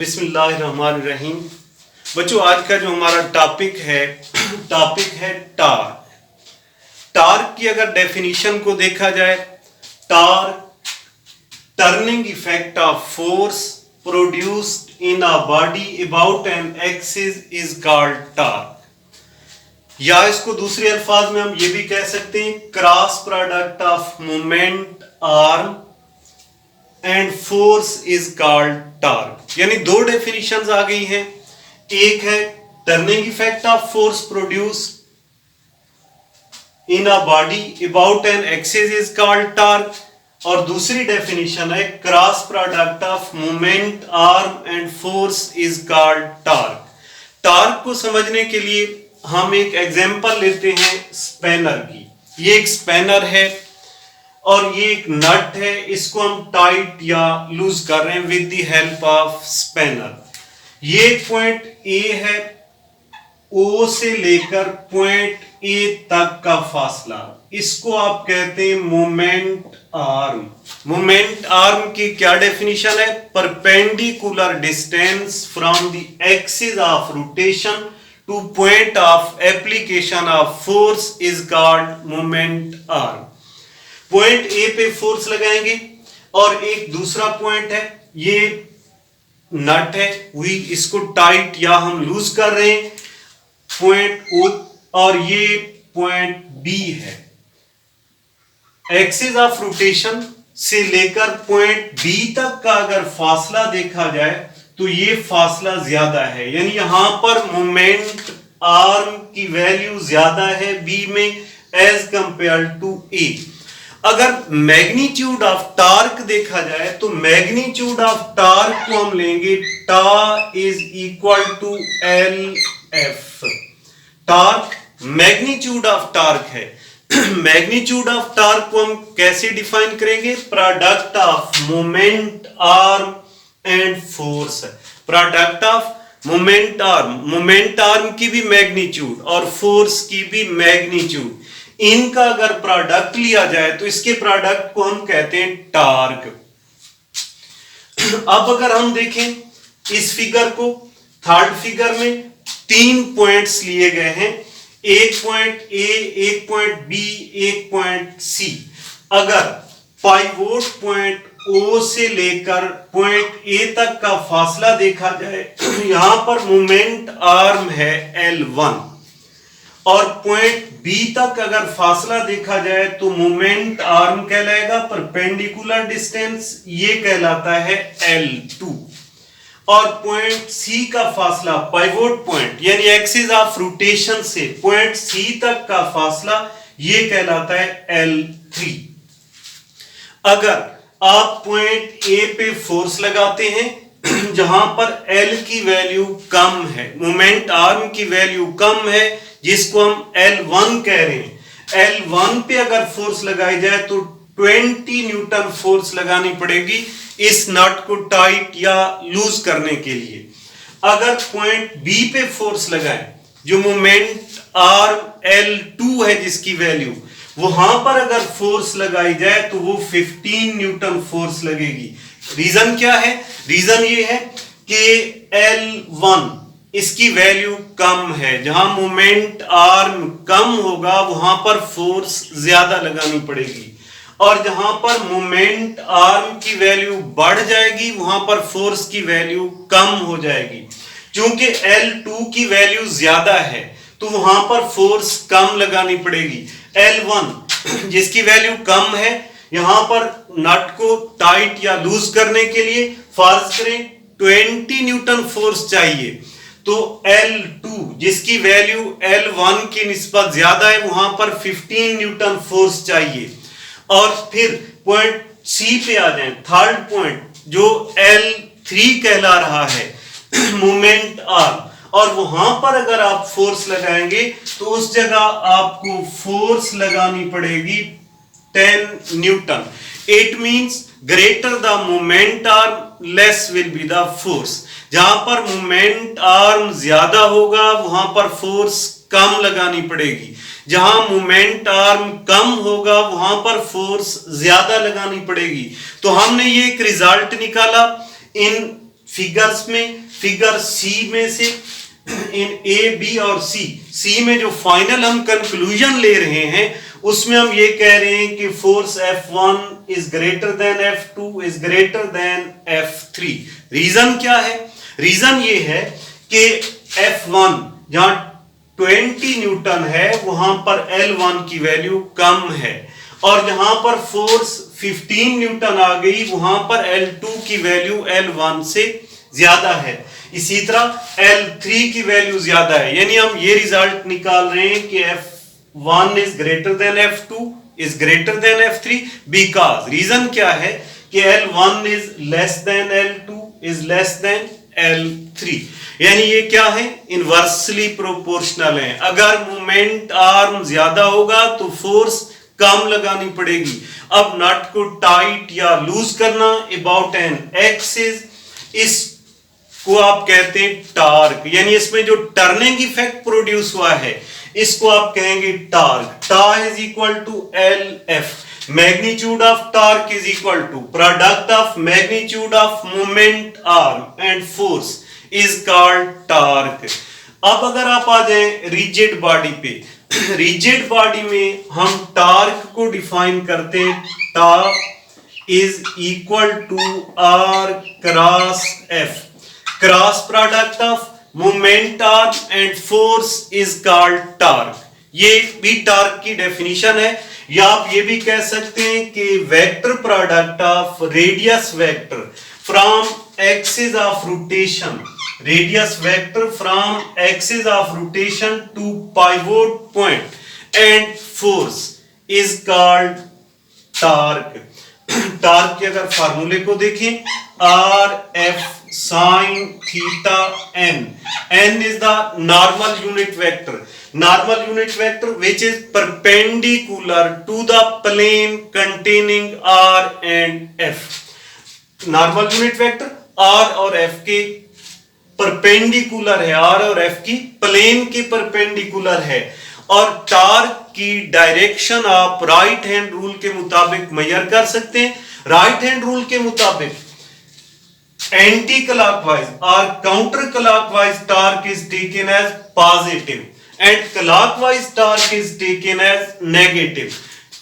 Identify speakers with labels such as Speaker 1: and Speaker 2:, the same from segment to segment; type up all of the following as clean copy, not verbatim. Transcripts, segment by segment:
Speaker 1: बिस्मिल्लाहिर्रहमानिर्रहीम। बच्चों, आज का जो हमारा टॉपिक है टार्क। टार्क की अगर डेफिनेशन को देखा जाए, torque turning effect of force produced in a body about an axis is called torque. या इसको दूसरे अल्फाज में हम ये भी कह सकते हैं, cross product of moment arm and force is called torque. यानी दो डेफिनेशंस आ गई हैं। एक है turning effect of force produce in a body about an axis is called torque, और दूसरी डेफिनेशन है cross product of moment arm and force is called torque. Torque को समझने के लिए हम एक एग्जांपल लेते हैं स्पैनर की। ये एक स्पैनर है और ये एक नट है, इसको हम टाइट या लूज कर रहे हैं with the help of spanner. ये पॉइंट ए है, ओ से लेकर पॉइंट ए तक का फासला, इसको आप कहते हैं मोमेंट आर्म। मोमेंट आर्म की क्या डेफिनेशन है? Perpendicular distance from the axis of rotation two point of application of force is called moment arm. Point A पे फोर्स लगाएंगे और एक दूसरा पॉइंट है, ये नट है, वही इसको टाइट या हम लूज कर रहे हैं, पॉइंट ओ, और ये पॉइंट बी है। एक्सिस ऑफ रोटेशन से लेकर पॉइंट बी तक का अगर फासला देखा जाए तो ये फासला ज्यादा है, यानी यहां पर मोमेंट आर्म की वैल्यू ज्यादा है बी में एज कंपेयर टू ए। अगर मैग्नीट्यूड ऑफ टार्क देखा जाए तो मैग्नीट्यूड ऑफ टार्क को हम लेंगे tau is equal to l f. Torque magnitude of torque है। मैग्नीट्यूड ऑफ टार्क को हम कैसे डिफाइन करेंगे? Product of moment arm and force. Product of moment arm की भी मैग्नीट्यूड और फोर्स की भी मैग्नीट्यूड, इनका अगर प्रोडक्ट लिया जाए तो इसके प्रोडक्ट को हम कहते हैं टार्क। अब अगर हम देखें इस फिगर को, थर्ड फिगर में 3 पॉइंट्स लिए गए हैं, एक पॉइंट ए, एक पॉइंट बी, एक पॉइंट सी। अगर पाइवोट पॉइंट ओ से लेकर पॉइंट ए तक का फासला देखा जाए, यहां पर मोमेंट आर्म है L1, और पॉइंट बी तक अगर फासला देखा जाए तो मोमेंट आर्म कहलाएगा परपेंडिकुलर डिस्टेंस, ये कहलाता है L2, और पॉइंट सी का फासला पाइवोट पॉइंट यानी एक्सिस ऑफ रोटेशन से पॉइंट सी तक का फासला, ये कहलाता है L3। अगर आप पॉइंट ए पे फोर्स लगाते हैं जहां पर L की वैल्यू कम है, मोमेंट आर्म की वैल्यू कम है, जिसको हम L1 कह रहे हैं, L1 पे अगर फोर्स लगाई जाए तो 20 न्यूटन फोर्स लगानी पड़ेगी इस नट को टाइट या लूज करने के लिए। अगर पॉइंट बी पे फोर्स लगाएं, जो मोमेंट आर्म L2 है जिसकी वैल्यू, वहां पर अगर फोर्स लगाई जाए तो वो 15 न्यूटन फोर्स लगेगी। रीजन क्या है? रीजन ये है कि L1 इसकी वैल्यू कम है, जहां मोमेंट आर्म कम होगा वहां पर फोर्स ज्यादा लगानी पड़ेगी, और जहां पर मोमेंट आर्म की वैल्यू बढ़ जाएगी वहां पर फोर्स की वैल्यू कम हो जाएगी। क्योंकि L2 की वैल्यू ज्यादा है तो वहां पर फोर्स कम लगानी पड़ेगी। L1 जिसकी वैल्यू कम है, यहां पर नट को टाइट या लूज करने के लिए फर्ज करें 20 न्यूटन फोर्स चाहिए, तो L2 जिसकी वैल्यू L1 की निस्बत ज्यादा है वहां पर 15 न्यूटन फोर्स चाहिए। और फिर पॉइंट सी पे आ जाएं, थर्ड पॉइंट जो L3 कहला रहा है मोमेंट आर्म, और वहां पर अगर आप फोर्स लगाएंगे तो उस जगह आपको फोर्स लगानी पड़ेगी 10 Newton. It means greater the moment arm less will be the force. जहां पर मोमेंट आर्म ज्यादा होगा वहां पर फोर्स कम लगानी पड़ेगी, जहां मोमेंट आर्म कम होगा वहां पर फोर्स ज्यादा लगानी पड़ेगी। तो हमने ये एक रिजल्ट निकाला इन फिगर्स में, फिगर सी में से इन ए, बी और सी में जो फाइनल हम कंक्लूजन ले रहे हैं उसमें हम ये कह रहे हैं कि force F1 is greater than F2 is greater than F3। Reason क्या है? रीजन ये है कि F1 जहां 20 न्यूटन है वहां पर L1 की वैल्यू कम है, और जहां पर फोर्स 15 न्यूटन आ गई वहां पर L2 की वैल्यू L1 से ज्यादा है। इसी तरह L3 की वैल्यू ज्यादा है, यानी हम ये रिजल्ट निकाल रहे हैं कि F1 is greater than F2 is greater than F3 because reason क्या है कि L1 is less than L2 is less than L3, यानी ये क्या है? इनवर्सली प्रोपोर्शनल है। अगर मोमेंट आर्म ज्यादा होगा तो फोर्स कम लगानी पड़ेगी। अब नट को टाइट या लूज करना अबाउट एन एक्सिस, इसको आप कहते हैं टार्क, यानी इसमें जो टर्निंग इफेक्ट प्रोड्यूस हुआ है इसको आप कहेंगे torque. Tau is equal to l f, magnitude of torque is equal to product of magnitude of moment arm and force is called torque. अब अगर आप आ जाएं रिजिड बॉडी पे, रिजिड बॉडी में हम टार्क को डिफाइन करते हैं, torque is equal to r cross f, cross product of moment arm and force is called torque. ये भी टार्क की डेफिनेशन है, या आप ये भी कह सकते हैं कि vector product of radius vector from axis of rotation, radius vector from axis of rotation to pivot point and force is called torque। Torque के अगर फार्मूले को देखें, r f sine theta n, n is the normal unit vector, normal unit vector which is perpendicular to the plane containing r and f. Normal unit vector r और f के perpendicular है, r और f की plane के perpendicular है, और torque की direction आप राइट हैंड रूल के मुताबिक मेजर कर सकते हैं। राइट हैंड रूल के मुताबिक एंटी क्लॉकवाइज और counter clockwise torque is taken as positive and clockwise torque is taken as negative.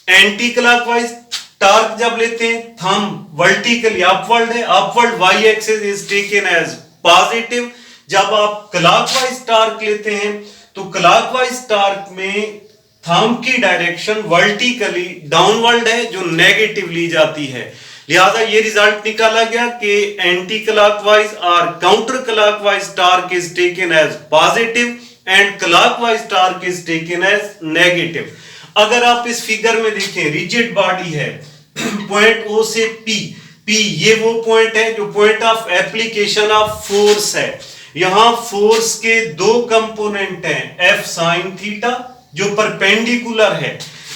Speaker 1: Anti clockwise torque जब लेते हैं, थंब वर्टिकली अपवर्ड है, upward y axis is taken as positive. जब आप clockwise torque लेते हैं तो क्लॉकवाइज टार्क में थंब की डायरेक्शन वर्टिकली डाउनवर्ड है जो नेगेटिव ली जाती है। लिहाजा ये रिजल्ट निकाला गया कि एंटी क्लॉकवाइज और counter clockwise torque is taken as positive and clockwise torque is taken as negative. अगर आप इस फिगर में देखें, रिजिड बॉडी है, पॉइंट ओ से पी, P ये वो पॉइंट है जो point of application of force है। यहां फोर्स के दो कंपोनेंट हैं, F sin थीटा जो परपेंडिकुलर है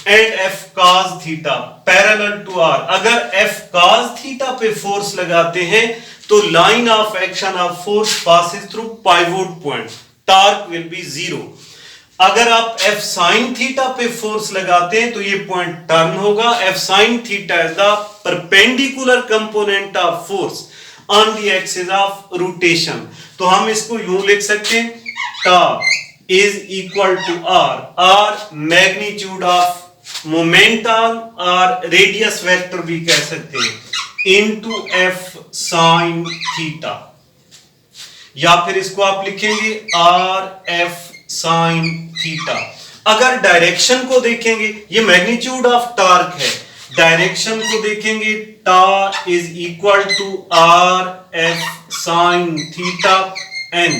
Speaker 1: and F cos theta parallel to R। अगर F cos थीटा पे फोर्स लगाते हैं तो line of action of force passes through pivot point, torque will be zero. अगर आप F sin थीटा पे फोर्स लगाते हैं तो ये पॉइंट टर्न होगा। F sin theta is the perpendicular component of force on the axis of rotation. तो हम इसको यूं लिख सकते हैं, torque is equal to r, r magnitude of momentum और रेडियस वेक्टर भी कह सकते हैं, इनटू F sin थीटा, या फिर इसको आप लिखेंगे आर एफ साइन थीटा। अगर डायरेक्शन को देखेंगे, ये मैग्नीट्यूड ऑफ टॉर्क है, डायरेक्शन को देखेंगे, tau is equal to r f sine theta n,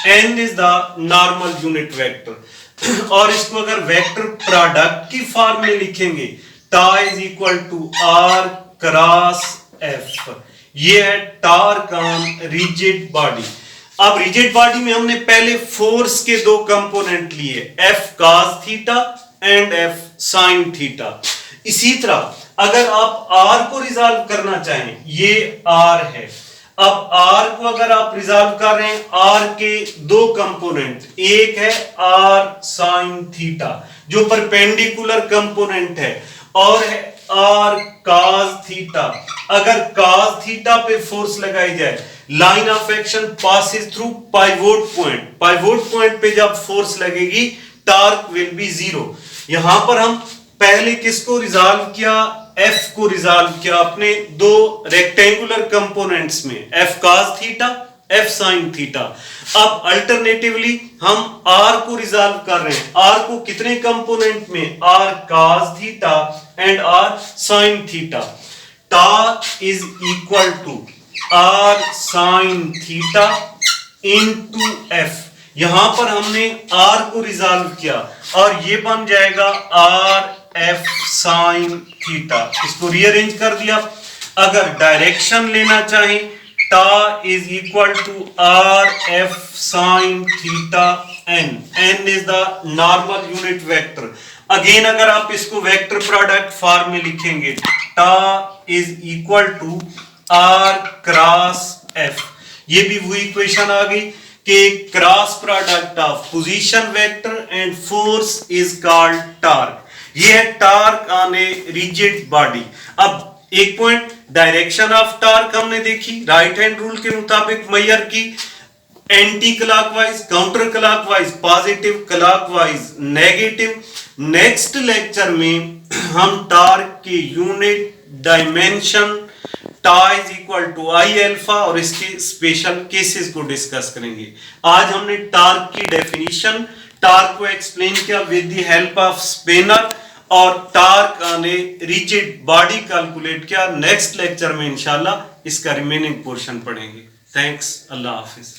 Speaker 1: n is the normal unit vector. और इसको अगर वेक्टर प्रोडक्ट की फॉर्म में लिखेंगे, tau is equal to r cross f, ये है टॉर्क ऑन रिजिड बॉडी। अब रिजिड बॉडी में हमने पहले फोर्स के दो कंपोनेंट लिए, F cos theta and F sin theta. इसी तरह अगर आप R को रिजॉल्व करना चाहें, ये R है, अब R को अगर आप रिजॉल्व कर रहे हैं, R के दो कंपोनेंट, एक है R sin थीटा जो परपेंडिकुलर कंपोनेंट है, और है R cos थीटा। अगर cos थीटा पे फोर्स लगाई जाए line of action passes through pivot point, pivot point पे जब फोर्स लगेगी टॉर्क विल बी जीरो। यहां पर हम पहले किसको रिजॉल्व किया, एफ को रिजॉल्व किया अपने दो रेक्टेंगुलर कंपोनेंट्स में, f cos theta, f sine theta. अब अल्टरनेटिवली हम आर को रिजॉल्व कर रहे हैं, आर को कितने कंपोनेंट में, r cos theta and r sine theta. Torque is equal to r sine theta into f. यहां पर हमने आर को रिजॉल्व किया और ये बन जाएगा आर एफ साइन थीटा। इसको रीअरेंज कर दिया। अगर डायरेक्शन लेना चाहें, tau is equal to r f sine theta n, n is the normal unit vector. Again अगर आप इसको वेक्टर प्रोडक्ट फॉर्म में लिखेंगे, tau is equal to r cross f. ये भी वही इक्वेशन आ गई कि cross product of position vector and force is called torque. ये है torque on a rigid body. अब एक पॉइंट, डायरेक्शन ऑफ टॉर्क हमने देखी, राइट हैंड रूल के मुताबिक मेजर की, anti clockwise, counter clockwise, positive, clockwise, negative. Next lecture में हम टॉर्क के unit, dimension, tau is equal to I alpha और इसके स्पेशल केसेस को डिस्कस करेंगे। आज हमने टॉर्क की डेफिनेशन, टॉर्क को एक्सप्लेन किया with the help of spanner और torque on a rigid body calculate किया। नेक्स्ट लेक्चर में इंशाल्लाह इसका रिमेनिंग पोर्शन पढ़ेंगे। थैंक्स, अल्लाह हाफिज।